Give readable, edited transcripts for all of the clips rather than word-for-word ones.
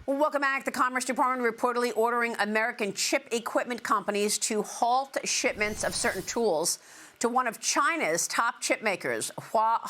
Well, welcome back. The Commerce Department reportedly ordering American chip equipment companies to halt shipments of certain tools to one of China's top chip makers, Hua.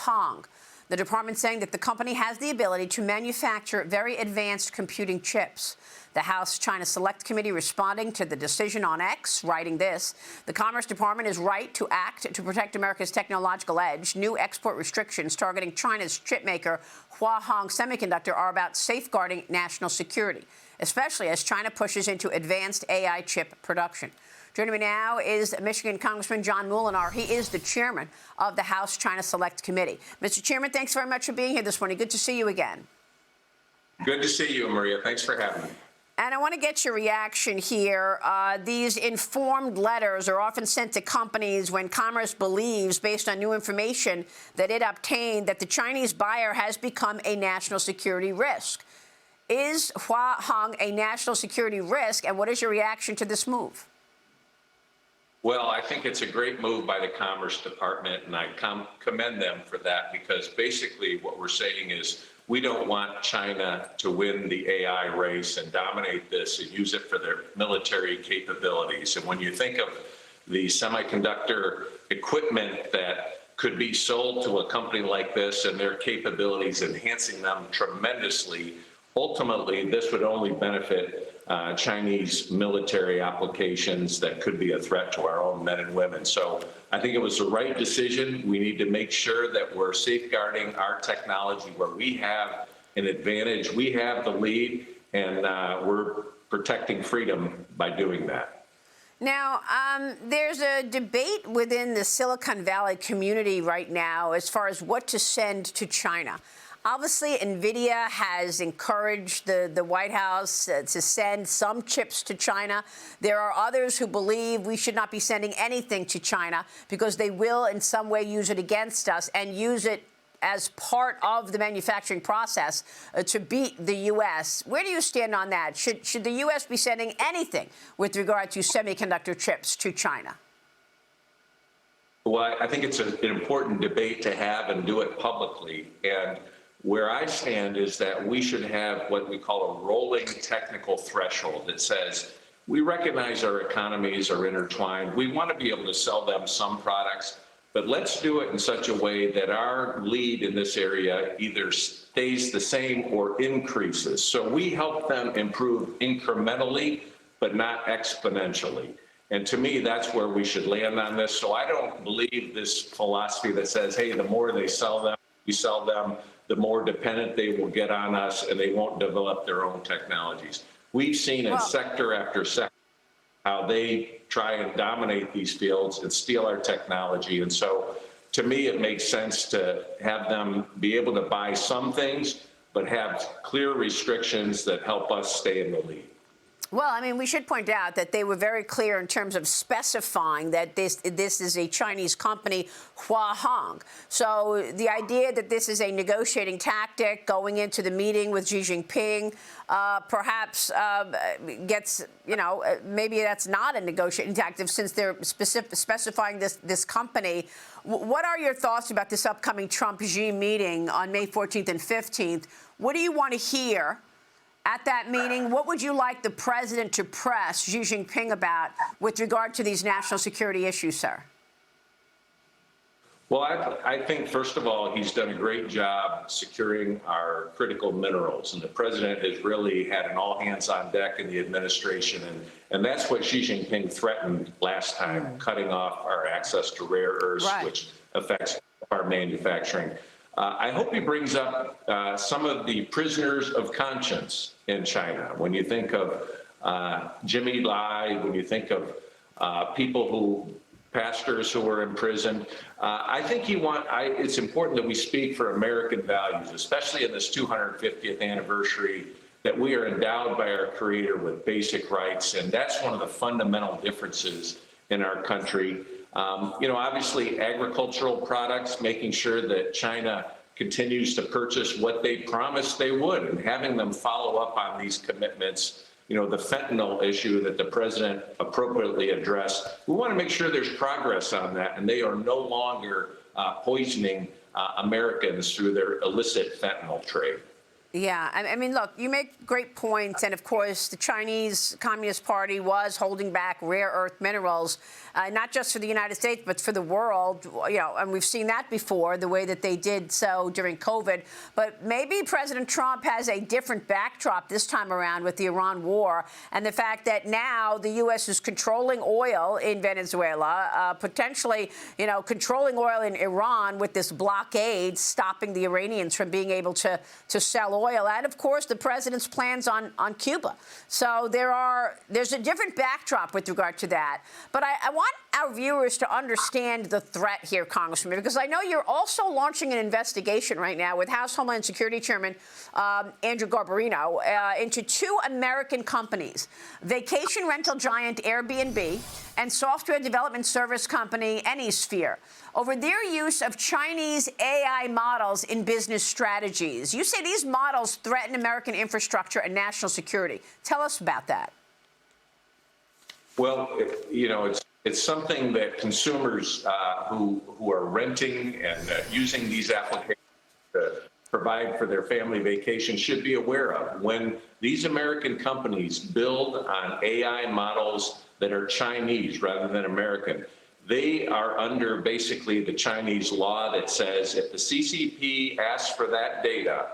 The department saying that the company has the ability to manufacture very advanced computing chips. The House China Select Committee responding to the decision on X, writing this: the Commerce Department is right to act to protect America's technological edge. New export restrictions targeting China's chip maker Hua Semiconductor are about safeguarding national security, especially as China pushes into advanced AI chip production. Joining me now is Michigan Congressman John Moolenaar. He is the chairman of the House China Select Committee. Mr. Chairman, thanks very much for being here this morning. Good to see you again. Good to see you, Maria. Thanks for having me. And I want to get your reaction here. These informed letters are often sent to companies when Commerce believes, based on new information that it obtained, that the Chinese buyer has become a national security risk. Is Hua a national security risk, and what is your reaction to this move? Well, I think it's a great move by the Commerce Department, and I commend them for that, because basically what we're saying is we don't want China to win the AI race and dominate this and use it for their military capabilities. And when you think of the semiconductor equipment that could be sold to a company like this and their capabilities, enhancing them tremendously, ultimately this would only benefit Chinese military applications that could be a threat to our own men and women. So I think it was the right decision. We need to make sure that we're safeguarding our technology where we have an advantage. We have the lead, and we're protecting freedom by doing that. Now, there's a debate within the Silicon Valley community right now as far as what to send to China. Obviously, NVIDIA has encouraged the White House to send some chips to China. There are others who believe we should not be sending anything to China because they will in some way use it against us and use it as part of the manufacturing process to beat the U.S. Where do you stand on that? Should the U.S. be sending anything with regard to semiconductor chips to China? Well, I think it's an important debate to have and do it publicly. And where I stand is that we should have what we call a rolling technical threshold that says we recognize our economies are intertwined. We want to be able to sell them some products, but let's do it in such a way that our lead in this area either stays the same or increases. So we help them improve incrementally, but not exponentially. And to me, that's where we should land on this. So I don't believe this philosophy that says, hey, the more they sell them, we sell them, the more dependent they will get on us, and they won't develop their own technologies. We've seen in sector after sector how they try and dominate these fields and steal our technology. And so to me, it makes sense to have them be able to buy some things, but have clear restrictions that help us stay in the lead. Well, I mean, we should point out that they were very clear in terms of specifying that this is a Chinese company, Hua. So the idea that this is a negotiating tactic going into the meeting with Xi Jinping perhaps gets, maybe that's not a negotiating tactic since they're specifying this company. What are your thoughts about this upcoming Trump-Xi meeting on May 14th and 15th? What do you want to hear at that meeting? What would you like the president to press Xi Jinping about with regard to these national security issues, sir? Well, I think, first of all, he's done a great job securing our critical minerals, and the president has really had an all-hands-on-deck in the administration, and that's what Xi Jinping threatened last time, cutting off our access to rare earths, which affects our manufacturing. I hope he brings up some of the prisoners of conscience in China. When you think of Jimmy Lai, when you think of pastors who were imprisoned, I think it's important that we speak for American values, especially in this 250th anniversary, that we are endowed by our Creator with basic rights, and that's one of the fundamental differences in our country. Obviously agricultural products, making sure that China continues to purchase what they promised they would, and having them follow up on these commitments. The fentanyl issue that the president appropriately addressed, we want to make sure there's progress on that, and they are no longer poisoning Americans through their illicit fentanyl trade. Yeah, I mean, look, you make great points. And of course, the Chinese Communist Party was holding back rare earth minerals, not just for the United States, but for the world. You know, and we've seen that before, the way that they did so during COVID. But maybe President Trump has a different backdrop this time around with the Iran war and the fact that now the U.S. is controlling oil in Venezuela, potentially, you know, controlling oil in Iran with this blockade, stopping the Iranians from being able to sell oil, and of course the president's plans on Cuba. So there's a different backdrop with regard to that. But I want our viewers to understand the threat here, Congressman, because I know you're also launching an investigation right now with House Homeland Security Chairman Andrew Garbarino into two American companies, vacation rental giant Airbnb and software development service company Anysphere, over their use of Chinese AI models in business strategies. You say these models threaten American infrastructure and national security. Tell us about that. Well, you know, it's something that consumers who are renting and using these applications to provide for their family vacation should be aware of. When these American companies build on AI models that are Chinese rather than American, they are under basically the Chinese law that says if the CCP asks for that data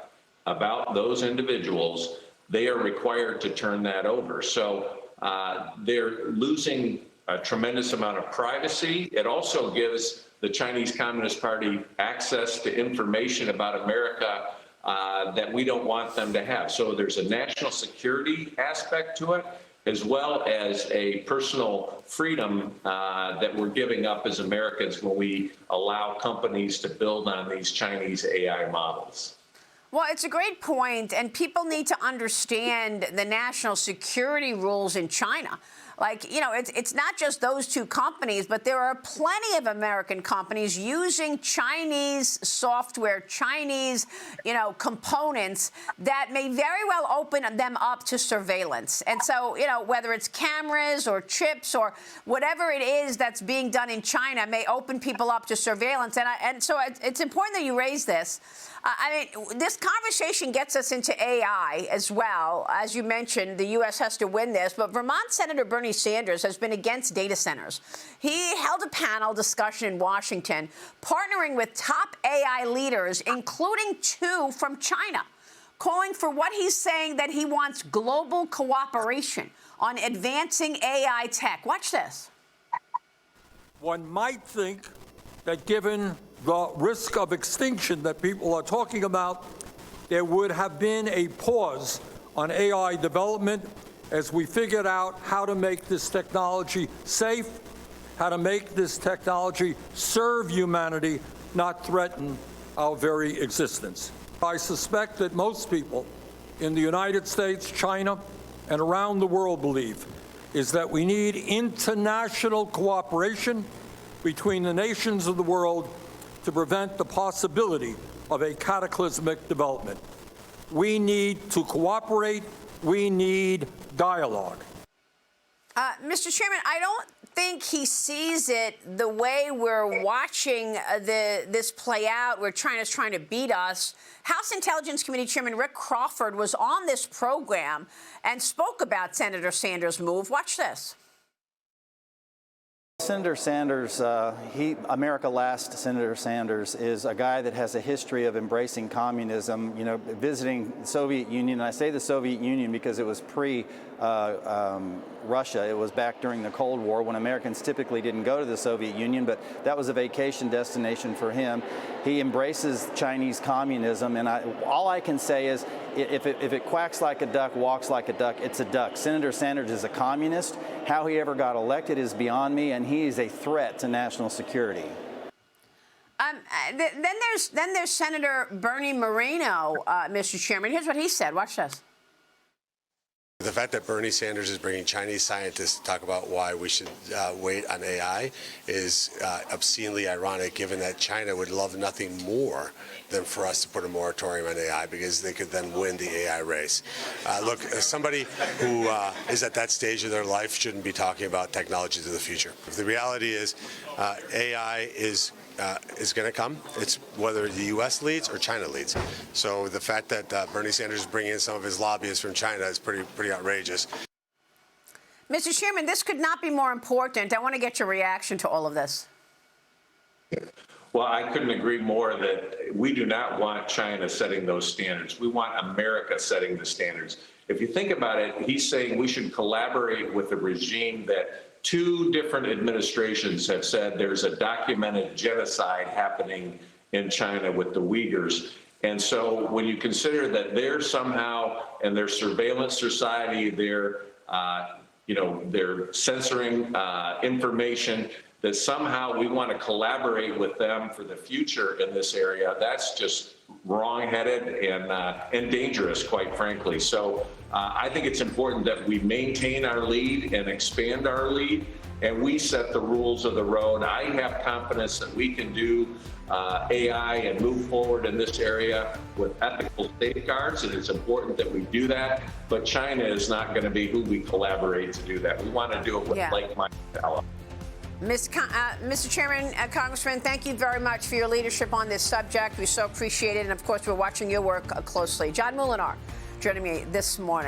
about those individuals, they are required to turn that over. So they're losing a tremendous amount of privacy. It also gives the Chinese Communist Party access to information about America that we don't want them to have. So there's a national security aspect to it, as well as a personal freedom that we're giving up as Americans when we allow companies to build on these Chinese AI models. Well, it's a great point, and people need to understand the national security rules in China. Like, you know, it's not just those two companies, but there are plenty of American companies using Chinese software, Chinese, you know, components that may very well open them up to surveillance. And so, you know, whether it's cameras or chips or whatever it is that's being done in China may open people up to surveillance. And so it's important that you raise this. I mean, this conversation gets us into AI as well. As you mentioned, the U.S. has to win this, but Vermont Senator Bernie Sanders has been against data centers. He held a panel discussion in Washington, partnering with top AI leaders, including two from China, calling for what he's saying that he wants global cooperation on advancing AI tech. Watch this. One might think that given the risk of extinction that people are talking about, there would have been a pause on AI development as we figured out how to make this technology safe, how to make this technology serve humanity, not threaten our very existence. I suspect that most people in the United States, China, and around the world believe is that we need international cooperation between the nations of the world to prevent the possibility of a cataclysmic development. We need to cooperate. We need dialogue. Mr. Chairman, I don't think he sees it the way we're watching this play out, where China's trying to beat us. House Intelligence Committee Chairman Rick Crawford was on this program and spoke about Senator Sanders' move. Watch this. Senator Sanders, America Last Senator Sanders, is a guy that has a history of embracing communism, you know, visiting the Soviet Union. And I say the Soviet Union because it was pre-Russia. It was back during the Cold War when Americans typically didn't go to the Soviet Union, but that was a vacation destination for him. He embraces Chinese communism, and all I can say is if it quacks like a duck, walks like a duck, it's a duck. Senator Sanders is a communist. How he ever got elected is beyond me, and he is a threat to national security. Then there's Senator Bernie Moreno, Mr. Chairman. Here's what he said. Watch this. The fact that Bernie Sanders is bringing Chinese scientists to talk about why we should wait on AI is obscenely ironic, given that China would love nothing more than for us to put a moratorium on AI, because they could then win the AI race. Look, as somebody who is at that stage of their life shouldn't be talking about technologies of the future. The reality is AI is is going to come. It's whether the U.S. leads or China leads. So the fact that Bernie Sanders is bringing in some of his lobbyists from China is pretty outrageous. Mr. Chairman, this could not be more important. I want to get your reaction to all of this. Well, I couldn't agree more that we do not want China setting those standards. We want America setting the standards. If you think about it, he's saying we should collaborate with a regime that 2 different administrations have said there's a documented genocide happening in China with the Uyghurs. And so when you consider that they're somehow, and their surveillance society, they're censoring information, that somehow we want to collaborate with them for the future in this area, that's just wrong-headed and dangerous, quite frankly. So I think it's important that we maintain our lead and expand our lead, and we set the rules of the road. I have confidence that we can do AI and move forward in this area with ethical safeguards, and it's important that we do that. But China is not going to be who we collaborate to do that. We want to do it with like-minded allies. Mr. Chairman, Congressman, thank you very much for your leadership on this subject. We so appreciate it. And, of course, we're watching your work closely. John Moolenaar joining me this morning.